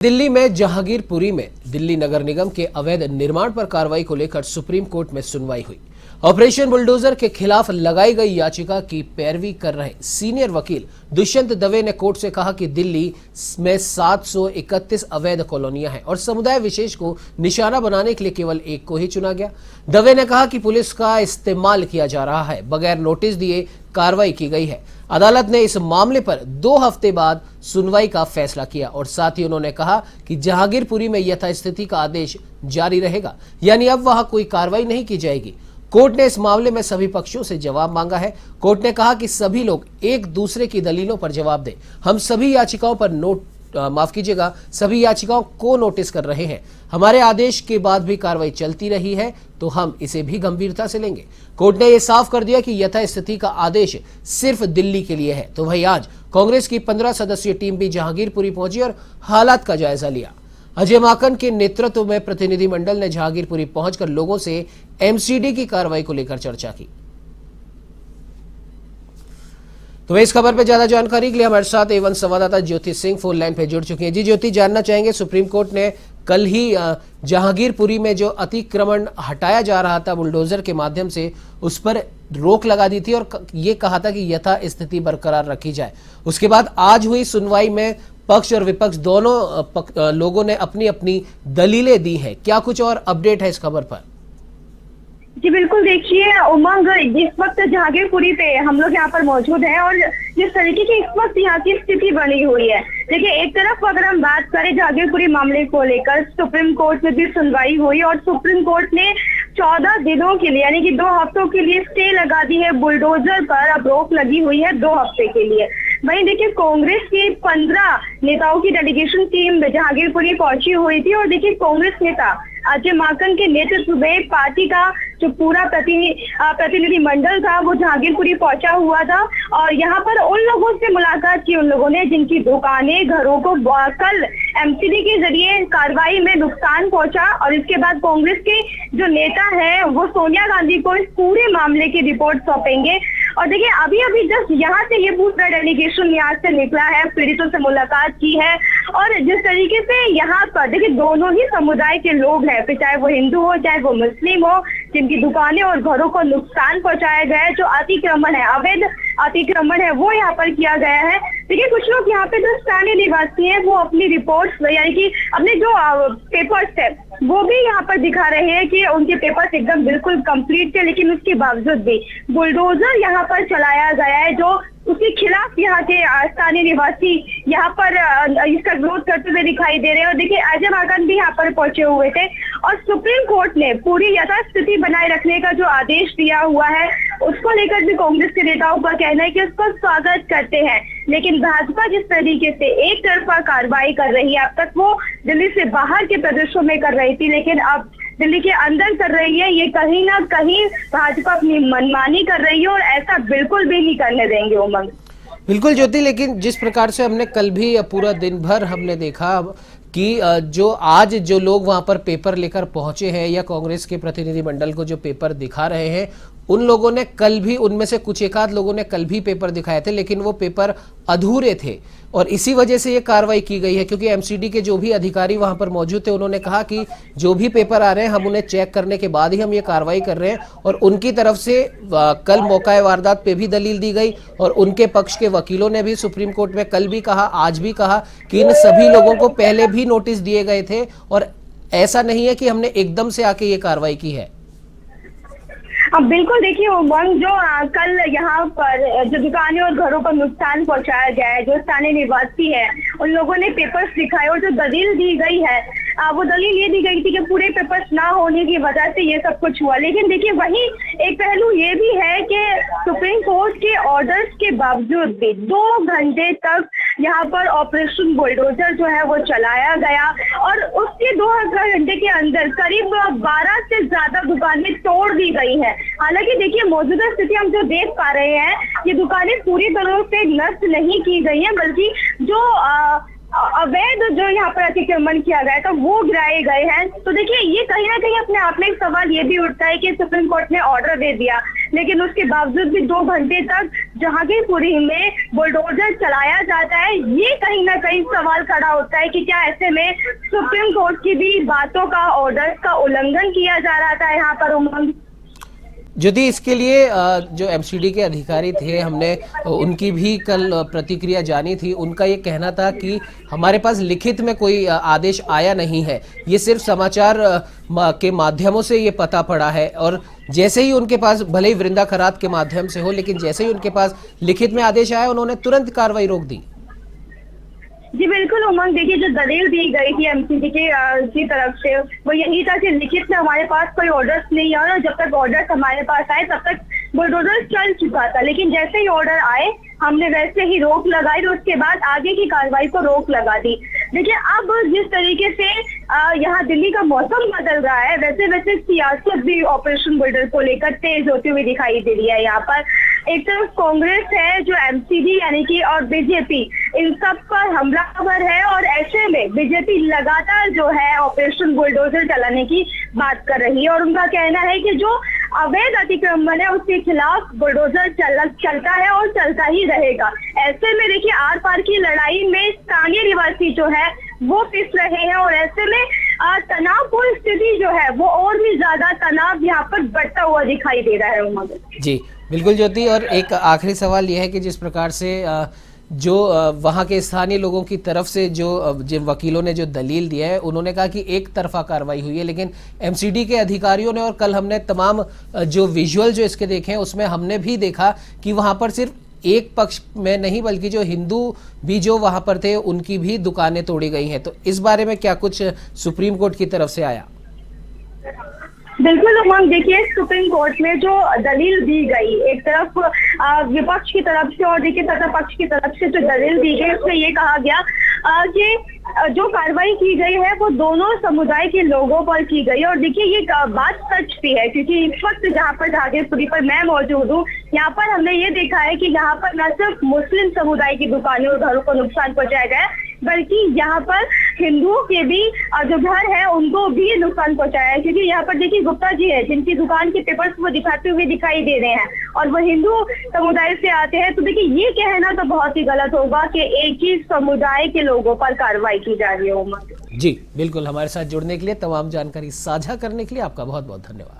दिल्ली में जहांगीरपुरी में दिल्ली नगर निगम के अवैध निर्माण पर कार्रवाई को लेकर सुप्रीम कोर्ट में सुनवाई हुई। ऑपरेशन बुलडोजर के खिलाफ लगाई गई याचिका की पैरवी कर रहे सीनियर वकील दुष्यंत दवे ने कोर्ट से कहा कि दिल्ली में 731 अवैध कॉलोनियां हैं और समुदाय विशेष को निशाना बनाने के लिए केवल एक को ही चुना गया। दवे ने कहा कि पुलिस का इस्तेमाल किया जा रहा है, बगैर नोटिस दिए कार्रवाई की गई है। अदालत ने इस मामले पर 2 हफ्ते बाद सुनवाई का फैसला किया और साथ ही उन्होंने कहा कि जहांगीरपुरी में यथास्थिति का आदेश जारी रहेगा, यानी अब वहां कोई कार्रवाई नहीं की जाएगी। कोर्ट ने इस मामले में सभी पक्षों से जवाब मांगा है। कोर्ट ने कहा कि सभी लोग एक दूसरे की दलीलों पर जवाब दें। हम सभी याचिकाओं पर सभी याचिकाओं को नोटिस कर रहे हैं। हमारे आदेश के बाद भी कार्रवाई चलती रही है तो हम इसे भी गंभीरता से लेंगे। कोर्ट ने यह साफ कर दिया कि यथास्थिति का आदेश सिर्फ दिल्ली के लिए है। तो वही आज कांग्रेस की 15 सदस्यीय टीम भी जहांगीरपुरी पहुंची और हालात का जायजा लिया। अजय माकन के नेतृत्व में प्रतिनिधि मंडल ने जहांगीरपुरी पहुंचकर लोगों से एमसीडी की कार्रवाई को लेकर चर्चा की। तो इस खबर पर ज्यादा जानकारी के लिए हमारे साथ एवं संवाददाता ज्योति सिंह फोन लाइन पे जुड़ चुकी हैं। जी ज्योति, जानना चाहेंगे, सुप्रीम कोर्ट ने कल ही जहांगीरपुरी में जो अतिक्रमण हटाया जा रहा था बुलडोजर के माध्यम से, उस पर रोक लगा दी थी और ये कहा था कि यथा स्थिति बरकरार रखी जाए। उसके बाद आज हुई सुनवाई में पक्ष और विपक्ष दोनों लोगों ने अपनी अपनी दलीलें दी हैं। क्या कुछ और अपडेट है इस खबर पर? जी बिल्कुल, देखिए उमंग, इस वक्त जहांगीरपुरी पे हम लोग यहाँ पर मौजूद हैं और जिस तरीके की इस वक्त यहाँ की स्थिति बनी हुई है, देखिए एक तरफ अगर हम बात करें जहांगीरपुरी मामले को लेकर, सुप्रीम कोर्ट में भी सुनवाई हुई और सुप्रीम कोर्ट ने 14 दिनों के लिए यानी कि 2 हफ्तों के लिए स्टे लगा दी है। बुलडोजर पर अब रोक लगी हुई है 2 हफ्ते के लिए। वहीं देखिए कांग्रेस की 15 नेताओं की डेलीगेशन टीम जहांगीरपुरी पहुंची हुई थी और देखिए कांग्रेस नेता अजय माकन के नेतृत्व में पार्टी का जो पूरा प्रतिनिधि मंडल था वो जहांगीरपुरी पहुंचा हुआ था और यहाँ पर उन लोगों से मुलाकात की, उन लोगों ने जिनकी दुकानें, घरों को कल एमसीडी के जरिए कार्रवाई में नुकसान पहुंचा। और इसके बाद कांग्रेस के जो नेता है वो सोनिया गांधी को इस पूरे मामले की रिपोर्ट सौंपेंगे। और देखिए अभी जस्ट यहाँ से ये पूरा डेलीगेशन यहाँ से निकला है, पीड़ितों से मुलाकात की है और जिस तरीके से यहाँ पर देखिए दोनों ही समुदाय के लोग हैं, फिर चाहे वो हिंदू हो चाहे वो मुस्लिम हो, जिनकी दुकानें और घरों को नुकसान पहुंचाया गया है, जो अतिक्रमण है, अवैध अतिक्रमण है, वो यहाँ पर किया गया है। देखिए कुछ लोग यहाँ पे जो स्थानीय निवासी हैं वो अपनी रिपोर्ट्स यानी कि अपने जो पेपर्स है वो भी यहाँ पर दिखा रहे हैं कि उनके पेपर्स एकदम बिल्कुल कंप्लीट थे, लेकिन उसके बावजूद भी बुलडोजर यहाँ पर चलाया गया है, जो उसके खिलाफ यहाँ के स्थानीय निवासी यहाँ पर इसका विरोध करते हुए दिखाई दे रहे हैं। और देखिए अजय माकन भी यहाँ पर पहुंचे हुए थे और सुप्रीम कोर्ट ने पूरी यथास्थिति बनाए रखने का जो आदेश दिया हुआ है उसको लेकर भी कांग्रेस के नेताओं का कहना है कि उसको स्वागत करते हैं। लेकिन भाजपा जिस तरीके से एक तरफा कार्रवाई कर रही है, अब तक वो दिल्ली से बाहर के प्रदेशों में कर रही थी, लेकिन अब दिल्ली के अंदर कर रही है, ये कहीं ना कहीं भाजपा अपनी मनमानी कर रही है और ऐसा बिल्कुल भी नहीं करने देंगे उमंग। बिल्कुल ज्योति, लेकिन जिस प्रकार से हमने कल भी पूरा दिन भर हमने देखा कि जो आज जो लोग वहां पर पेपर लेकर पहुंचे हैं या कांग्रेस के प्रतिनिधि मंडल को जो पेपर दिखा रहे हैं, उन लोगों ने कल भी, उनमें से कुछ एक आध लोगों ने कल भी पेपर दिखाए थे, लेकिन वो पेपर अधूरे थे और इसी वजह से ये कार्रवाई की गई है। क्योंकि एमसीडी के जो भी अधिकारी वहां पर मौजूद थे उन्होंने कहा कि जो भी पेपर आ रहे हैं हम उन्हें चेक करने के बाद ही हम ये कार्रवाई कर रहे हैं और उनकी तरफ से कल मौका वारदात पे भी दलील दी गई और उनके पक्ष के वकीलों ने भी सुप्रीम कोर्ट में कल भी कहा, आज भी कहा कि इन सभी लोगों को पहले भी नोटिस दिए गए थे और ऐसा नहीं है कि हमने एकदम से आके ये कार्रवाई की है। अब बिल्कुल देखिए उमंग, जो कल यहाँ पर जो दुकानें और घरों पर नुकसान पहुंचाया गया है, जो स्थानीय निवासी है उन लोगों ने पेपर्स दिखाए और जो दलील दी गई है वो दलील ये दी गई थी कि पूरे पेपर्स ना होने की वजह से ये सब कुछ हुआ। लेकिन देखिए वही एक पहलू ये भी है कि सुप्रीम कोर्ट के ऑर्डर्स के बावजूद भी 2 घंटे तक यहाँ पर ऑपरेशन बुलडोजर जो है वो चलाया गया और उसके 2 घंटे के अंदर करीब 12 से ज्यादा दुकानें तोड़ दी गई है। हालांकि देखिए मौजूदा स्थिति हम जो देख पा रहे हैं, ये दुकानें पूरी तरह से नष्ट नहीं की गई हैं, बल्कि जो अवैध जो यहाँ पर अतिक्रमण किया गया था वो गिराए गए हैं। तो देखिए ये कहीं ना कहीं अपने आप में एक सवाल ये भी उठता है कि सुप्रीम कोर्ट ने ऑर्डर दे दिया, लेकिन उसके बावजूद भी 2 घंटे तक जहांगीरपुरी में बुलडोजर चलाया जाता है। ये कहीं ना कहीं सवाल खड़ा होता है कि क्या ऐसे में सुप्रीम कोर्ट की भी बातों का, ऑर्डर्स का उल्लंघन किया जा रहा था यहाँ पर उमंग। ज्योति, इसके लिए जो एमसीडी के अधिकारी थे, हमने उनकी भी कल प्रतिक्रिया जानी थी। उनका ये कहना था कि हमारे पास लिखित में कोई आदेश आया नहीं है, ये सिर्फ समाचार के माध्यमों से ये पता पड़ा है, और जैसे ही उनके पास, भले ही वृंदा खरात के माध्यम से हो, लेकिन जैसे ही उनके पास लिखित में आदेश आया उन्होंने तुरंत कार्रवाई रोक दी। जी बिल्कुल उमंग, देखिए जो दलील दी गई थी एमसीडी की तरफ से वो यही था कि लिखित में हमारे पास कोई ऑर्डर्स नहीं है, और जब तक ऑर्डर्स हमारे पास आए तब तक बुलडोजर चल चुका था। लेकिन जैसे ही ऑर्डर आए हमने वैसे ही रोक लगाई, और उसके बाद आगे की कार्रवाई को रोक लगा दी। देखिए अब जिस तरीके से यहाँ दिल्ली का मौसम बदल रहा है, वैसे वैसे सियासत भी ऑपरेशन बुलडोजर को लेकर तेज होती हुई दिखाई दे रही है। यहाँ पर एक तरफ कांग्रेस है जो एमसीडी यानी कि और बीजेपी, इन सब पर हमलावर है, और ऐसे में बीजेपी लगातार जो है ऑपरेशन बुलडोजर चलाने की बात कर रही है, और उनका कहना है कि जो अवैध अतिक्रमण है उसके खिलाफ बुलडोजर चलता है और चलता ही रहेगा। ऐसे में देखिए आर पार की लड़ाई में स्थानीय निवासी जो है वो पिस रहे हैं, और ऐसे में तनावपूर्ण स्थिति जो है वो और भी ज्यादा तनाव यहाँ पर बढ़ता हुआ दिखाई दे रहा है उमंग। जी बिल्कुल ज्योति, और एक आखिरी सवाल यह है कि जिस प्रकार से जो वहाँ के स्थानीय लोगों की तरफ से जो जिन वकीलों ने जो दलील दिया है, उन्होंने कहा कि एक तरफा कार्रवाई हुई है, लेकिन एमसीडी के अधिकारियों ने, और कल हमने तमाम जो विजुअल जो इसके देखे हैं उसमें हमने भी देखा कि वहाँ पर सिर्फ एक पक्ष में नहीं बल्कि जो हिंदू भी जो वहाँ पर थे उनकी भी दुकानें तोड़ी गई हैं। तो इस बारे में क्या कुछ सुप्रीम कोर्ट की तरफ से आया? बिल्कुल उमंग, देखिए सुप्रीम कोर्ट में जो दलील दी गई, एक तरफ विपक्ष की तरफ से और देखिए सत्ता पक्ष की तरफ से जो दलील दी गई उसमें ये कहा गया कि जो कार्रवाई की गई है वो दोनों समुदाय के लोगों पर की गई। और देखिए ये बात सच भी है, क्योंकि इस वक्त जहाँ पर जहांगीरपुरी पर मैं मौजूद हूँ, यहाँ पर हमने ये देखा है कि यहाँ पर न सिर्फ मुस्लिम समुदाय की दुकानें और घरों को नुकसान पहुंचाया गया है, बल्कि यहाँ पर हिंदुओं के भी जो घर है उनको भी नुकसान पहुंचाया है। क्योंकि यहाँ पर देखिए गुप्ता जी है जिनकी दुकान के पेपर्स वो दिखाते हुए दिखाई दे रहे हैं, और वो हिंदू समुदाय से आते हैं। तो देखिए ये कहना तो बहुत ही गलत होगा कि एक ही समुदाय के लोगों पर कार्रवाई की जा रही है उमंग। जी बिल्कुल, हमारे साथ जुड़ने के लिए, तमाम जानकारी साझा करने के लिए आपका बहुत बहुत धन्यवाद।